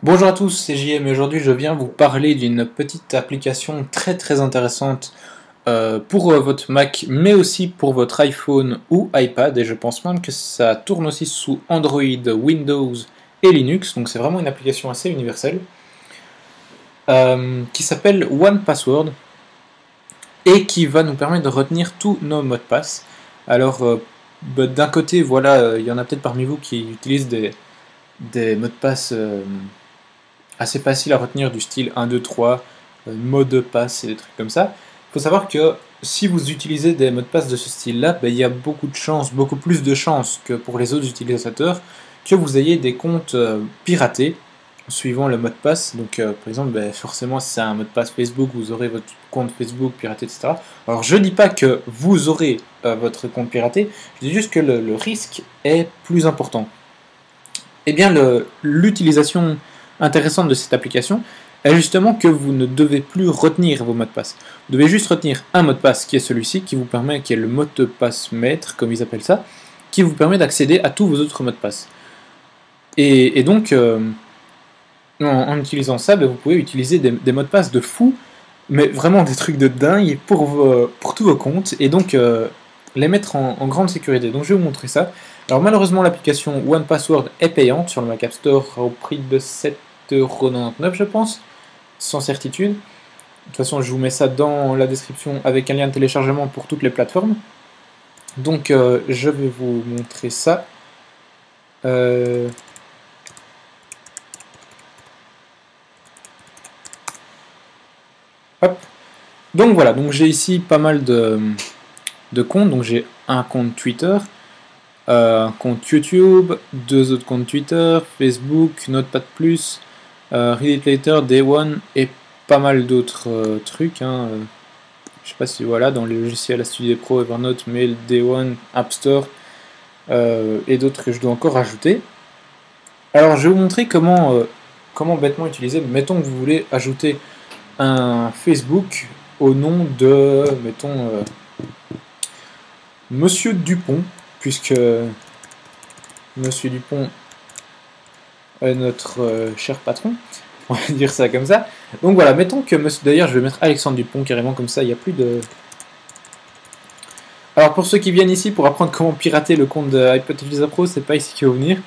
Bonjour à tous, c'est JM et aujourd'hui je viens vous parler d'une petite application très intéressante pour votre Mac mais aussi pour votre iPhone ou iPad et je pense même que ça tourne aussi sous Android, Windows et Linux, donc c'est vraiment une application assez universelle qui s'appelle OnePassword et qui va nous permettre de retenir tous nos mots de passe. Alors d'un côté voilà, il y en a peut-être parmi vous qui utilisent des mots de passe assez facile à retenir du style 1, 2, 3, mot de passe et des trucs comme ça. Il faut savoir que si vous utilisez des mots de passe de ce style-là, il y a beaucoup de chances, beaucoup plus de chances que pour les autres utilisateurs que vous ayez des comptes piratés suivant le mot de passe. Donc par exemple, forcément si c'est un mot de passe Facebook, vous aurez votre compte Facebook piraté, etc. Alors je dis pas que vous aurez votre compte piraté, je dis juste que le risque est plus important. Eh bien l'utilisation intéressante de cette application est justement que vous ne devez plus retenir vos mots de passe. Vous devez juste retenir un mot de passe qui est celui-ci, qui vous permet, qui est le mot de passe maître, comme ils appellent ça, qui vous permet d'accéder à tous vos autres mots de passe. Et donc, en utilisant ça, vous pouvez utiliser des mots de passe de fou, mais vraiment des trucs de dingue pour tous vos comptes, et donc les mettre en grande sécurité. Donc je vais vous montrer ça. Alors malheureusement l'application OnePassword est payante sur le Mac App Store au prix de 7,99 € je pense, sans certitude. De toute façon je vous mets ça dans la description avec un lien de téléchargement pour toutes les plateformes. Donc je vais vous montrer ça. Hop. Donc voilà, donc j'ai ici pas mal de comptes. Donc j'ai un compte Twitter, un compte YouTube, deux autres comptes Twitter, Facebook, Notepad+, Read It Later, Day One et pas mal d'autres trucs. Je sais pas si voilà, dans les logiciels à Studio Pro, Evernote, Mail, Day One, App Store et d'autres que je dois encore ajouter. Alors je vais vous montrer comment bêtement utiliser. Mettons que vous voulez ajouter un Facebook au nom de, mettons, Monsieur Dupont, puisque Monsieur Dupont est notre cher patron, on va dire ça comme ça. Donc voilà, mettons que Monsieur... D'ailleurs, je vais mettre Alexandre Dupont carrément comme ça, il n'y a plus de... Alors pour ceux qui viennent ici pour apprendre comment pirater le compte de iPod Pro, c'est pas ici qu'il faut venir.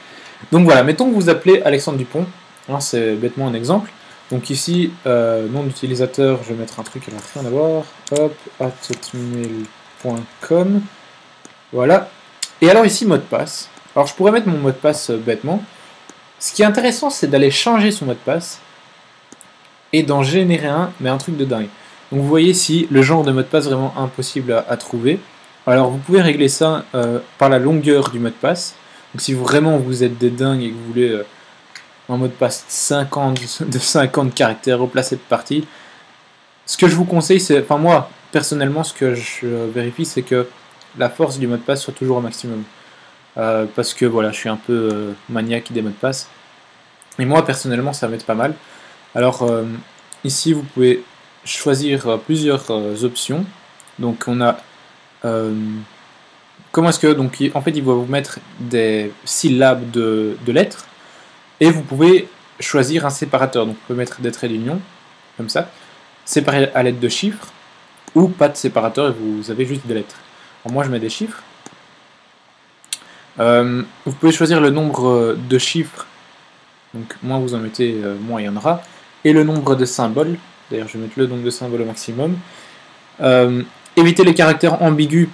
Donc voilà, mettons que vous appelez Alexandre Dupont. Alors c'est bêtement un exemple. Donc ici, nom d'utilisateur, je vais mettre un truc qui n'a rien à voir. Hop, @hotmail.com. Voilà. Et alors ici, mot de passe. Alors je pourrais mettre mon mot de passe bêtement. Ce qui est intéressant, c'est d'aller changer son mot de passe et d'en générer un, mais un truc de dingue. Donc vous voyez ici le genre de mot de passe vraiment impossible à trouver. Alors vous pouvez régler ça par la longueur du mot de passe. Donc si vraiment vous êtes des dingues et que vous voulez un mot de passe de 50 caractères au placé de partie, ce que je vous conseille, c'est, enfin moi personnellement, ce que je vérifie, c'est que la force du mot de passe soit toujours au maximum. Parce que voilà, je suis un peu maniaque des mots de passe. Et moi personnellement, ça m'aide pas mal. Alors ici, vous pouvez choisir plusieurs options. Donc on a comment est-ce que, donc en fait il va vous mettre des syllabes de lettres et vous pouvez choisir un séparateur. Donc vous pouvez mettre des traits d'union comme ça, séparé à l'aide de chiffres, ou pas de séparateur et vous avez juste des lettres. Alors moi je mets des chiffres. Vous pouvez choisir le nombre de chiffres, donc moins vous en mettez, moins il y en aura, et le nombre de symboles. D'ailleurs je vais mettre le nombre de symboles au maximum. Éviter les caractères ambigus.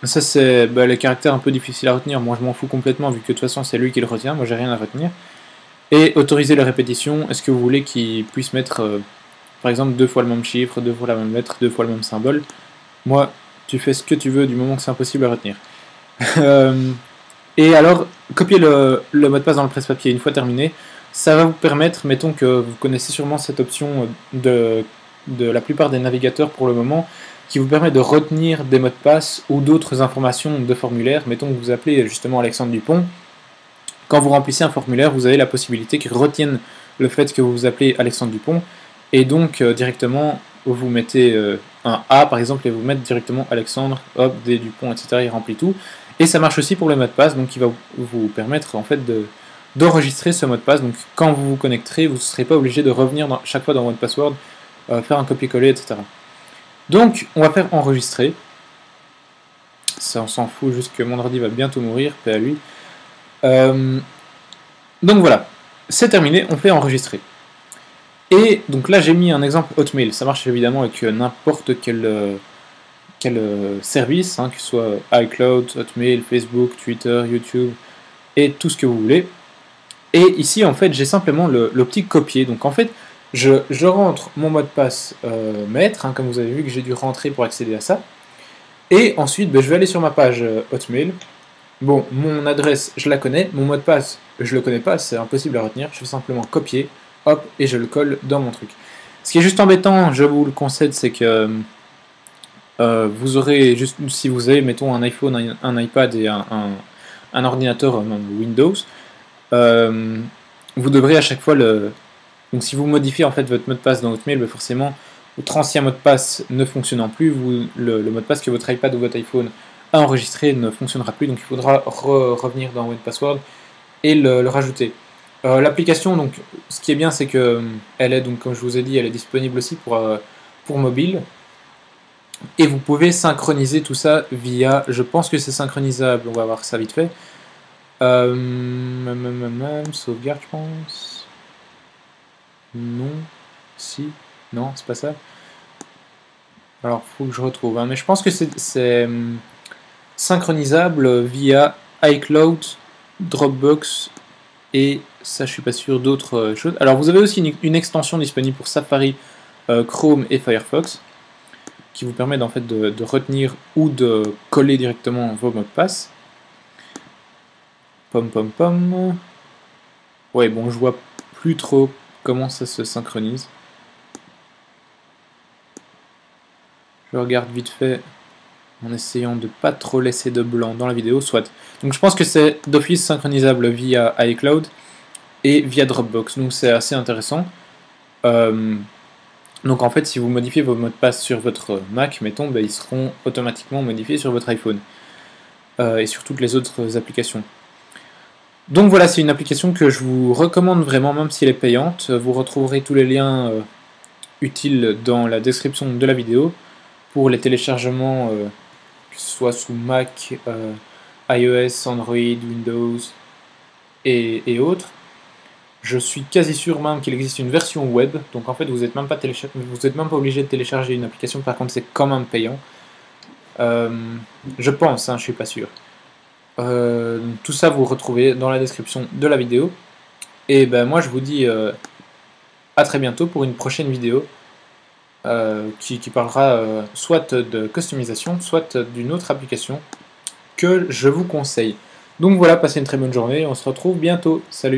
Ça c'est les caractères un peu difficiles à retenir. Moi je m'en fous complètement vu que de toute façon c'est lui qui le retient. Moi j'ai rien à retenir. Et autoriser les répétitions. Est-ce que vous voulez qu'il puisse mettre par exemple 2 fois le même chiffre, 2 fois la même lettre, 2 fois le même symbole. Moi tu fais ce que tu veux du moment que c'est impossible à retenir. Et alors copier le mot de passe dans le presse-papier une fois terminé. Ça va vous permettre, mettons que vous connaissez sûrement cette option de la plupart des navigateurs pour le moment, qui vous permet de retenir des mots de passe ou d'autres informations de formulaire. Mettons que vous appelez justement Alexandre Dupont. Quand vous remplissez un formulaire, vous avez la possibilité qu'il retienne le fait que vous vous appelez Alexandre Dupont, et donc directement vous mettez un A par exemple, et vous mettez directement Alexandre, hop, Dupont, etc. Il remplit tout. Et ça marche aussi pour le mot de passe, donc il va vous permettre en fait d'enregistrer ce mot de passe. Donc quand vous vous connecterez, vous ne serez pas obligé de revenir chaque fois dans votre password, faire un copier-coller, etc. Donc on va faire enregistrer. Ça on s'en fout, juste que mon ordi va bientôt mourir, paix à lui. Donc voilà, c'est terminé, on fait enregistrer. Et donc là j'ai mis un exemple Hotmail, ça marche évidemment avec n'importe quel service, hein, que ce soit iCloud, Hotmail, Facebook, Twitter, YouTube, et tout ce que vous voulez. Et ici en fait j'ai simplement le petit copier, donc en fait je rentre mon mot de passe maître, hein, comme vous avez vu que j'ai dû rentrer pour accéder à ça, et ensuite je vais aller sur ma page Hotmail. Bon, mon adresse je la connais, mon mot de passe je le connais pas, c'est impossible à retenir, je fais simplement copier, hop, et je le colle dans mon truc. Ce qui est juste embêtant, je vous le concède, c'est que vous aurez, juste si vous avez, mettons, un iPhone, un iPad et un ordinateur Windows, vous devrez à chaque fois donc si vous modifiez en fait votre mot de passe dans votre mail, forcément, votre ancien mot de passe ne fonctionnant plus, le mot de passe que votre iPad ou votre iPhone a enregistré ne fonctionnera plus, donc il faudra revenir dans votre password et le rajouter. L'application, donc, ce qui est bien, c'est que elle est, donc, comme je vous ai dit, elle est disponible aussi pour mobile. Et vous pouvez synchroniser tout ça via, je pense que c'est synchronisable, on va voir ça vite fait. Sauvegarde, je pense. Non. Si. Non, c'est pas ça. Alors, faut que je retrouve. Hein. Mais je pense que c'est synchronisable via iCloud, Dropbox et ça, je suis pas sûr d'autres choses. Alors, vous avez aussi une extension disponible pour Safari, Chrome et Firefox qui vous permet en fait de retenir ou de coller directement vos mots de passe. Pom pom pom. Ouais, bon, je vois plus trop comment ça se synchronise. Je regarde vite fait en essayant de pas trop laisser de blanc dans la vidéo, soit. Donc je pense que c'est d'office synchronisable via iCloud et via Dropbox, donc c'est assez intéressant. Donc en fait, si vous modifiez vos mots de passe sur votre Mac, mettons, ils seront automatiquement modifiés sur votre iPhone et sur toutes les autres applications. Donc voilà, c'est une application que je vous recommande vraiment, même si elle est payante. Vous retrouverez tous les liens utiles dans la description de la vidéo pour les téléchargements, que ce soit sous Mac, iOS, Android, Windows et autres. Je suis quasi sûr même qu'il existe une version web, donc en fait vous n'êtes même pas obligé de télécharger une application, par contre c'est quand même payant. Je pense, hein, je suis pas sûr. Tout ça vous retrouvez dans la description de la vidéo. Et moi je vous dis à très bientôt pour une prochaine vidéo qui parlera soit de customisation, soit d'une autre application que je vous conseille. Donc voilà, passez une très bonne journée, on se retrouve bientôt. Salut!